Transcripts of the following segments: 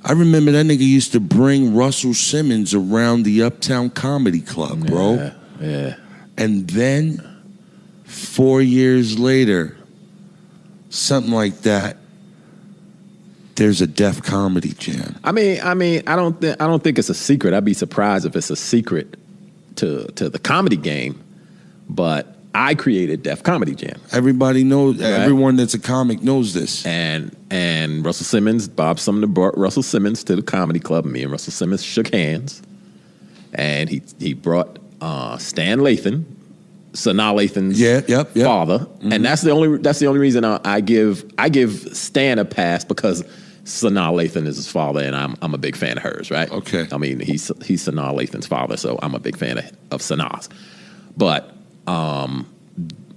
I remember that nigga used to bring Russell Simmons around the Uptown Comedy Club, bro. Yeah. And then 4 years later, something like that, there's a Def Comedy Jam. I mean, I don't think it's a secret. I'd be surprised if it's a secret to the comedy game, but I created Def Comedy Jam. Everybody knows. Right? Everyone that's a comic knows this. And Russell Simmons, Bob Sumner brought Russell Simmons to the comedy club. Me and Russell Simmons shook hands, and he brought Stan Lathan, Sanaa Lathan's father, and that's the only reason I give Stan a pass, because Sanaa Lathan is his father, and I'm a big fan of hers, right? Okay. I mean, he's Sanaa Lathan's father, so I'm a big fan of Sanaa's. But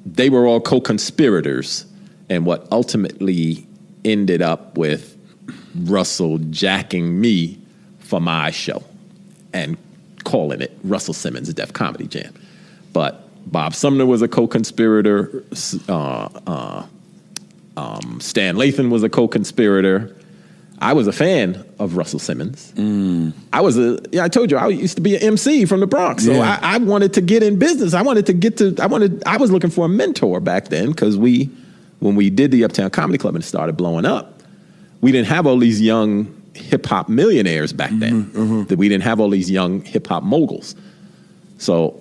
they were all co-conspirators, and what ultimately ended up with Russell jacking me for my show and calling it Russell Simmons' Def Comedy Jam. But Bob Sumner was a co-conspirator. Stan Lathan was a co-conspirator. I was a fan of Russell Simmons. I told you, I used to be an MC from the Bronx. So I wanted to get in business. I was looking for a mentor back then, because when we did the Uptown Comedy Club and started blowing up, we didn't have all these young hip hop millionaires back then. That we didn't have all these young hip hop moguls. So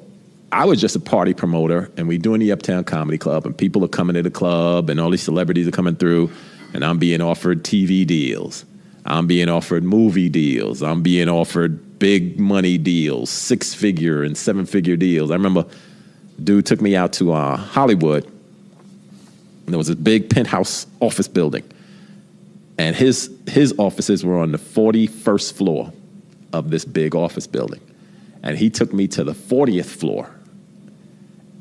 I was just a party promoter, and we doing the Uptown Comedy Club, and people are coming to the club, and all these celebrities are coming through, and I'm being offered TV deals. I'm being offered movie deals. I'm being offered big money deals, 6-figure and 7-figure deals. I remember dude took me out to Hollywood, and there was a big penthouse office building, and his offices were on the 41st floor of this big office building, and he took me to the 40th floor,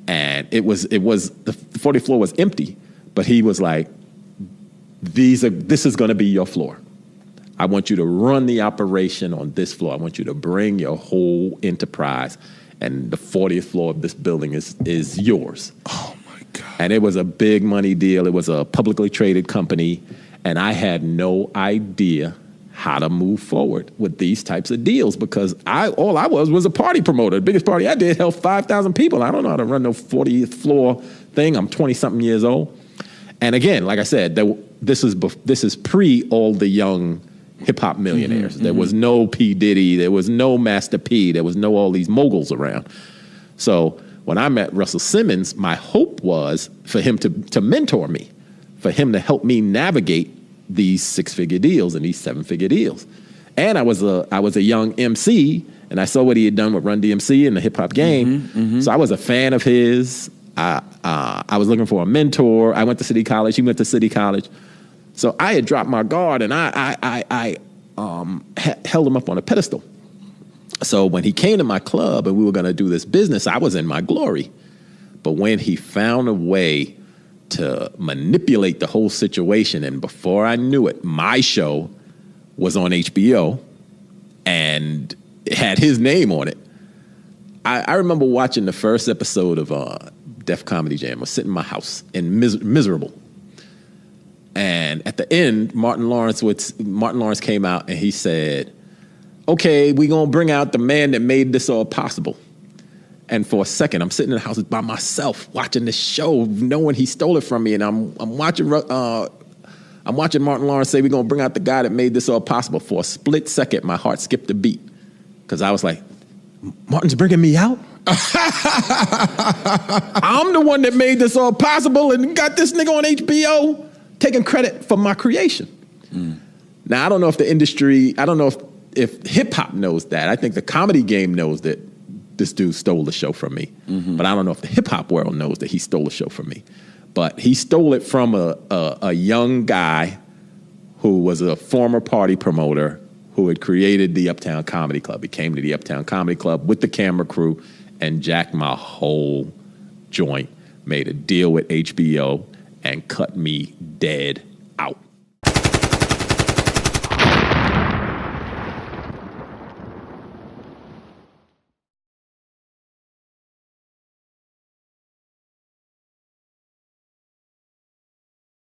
and it was the 40th floor was empty, but he was like, this is going to be your floor. I want you to run the operation on this floor. I want you to bring your whole enterprise, and the 40th floor of this building is yours. Oh, my God. And it was a big money deal. It was a publicly traded company, and I had no idea how to move forward with these types of deals, because all I was a party promoter. The biggest party I did held 5,000 people. I don't know how to run no 40th floor thing. I'm 20-something years old. And again, like I said, this is pre all the young hip-hop millionaires. There was no P. Diddy. There was no Master P. There was no all these moguls around. So when I met Russell Simmons, my hope was for him to mentor me, for him to help me navigate these 6-figure deals and these 7-figure deals. And I was a young MC, and I saw what he had done with Run DMC in the hip-hop game. So I was a fan of his. I was looking for a mentor. I went to City College. He went to City College. So I had dropped my guard, and I held him up on a pedestal. So when he came to my club and we were going to do this business, I was in my glory. But when he found a way to manipulate the whole situation, and before I knew it, my show was on HBO and it had his name on it. I remember watching the first episode of Def Comedy Jam. I was sitting in my house and miserable. And at the end, Martin Lawrence came out and he said, okay, we're going to bring out the man that made this all possible. And for a second, I'm sitting in the house by myself watching this show, knowing he stole it from me. And I'm watching Martin Lawrence say, we're going to bring out the guy that made this all possible. For a split second, my heart skipped a beat, because I was like, Martin's bringing me out? I'm the one that made this all possible and got this nigga on HBO taking credit for my creation. Now, I don't know if the industry, I don't know if hip-hop knows that. I think the comedy game knows that this dude stole the show from me. But I don't know if the hip-hop world knows that he stole the show from me. But he stole it from a young guy who was a former party promoter who had created the Uptown Comedy Club. He came to the Uptown Comedy Club with the camera crew and jacked my whole joint, made a deal with HBO, and cut me dead out.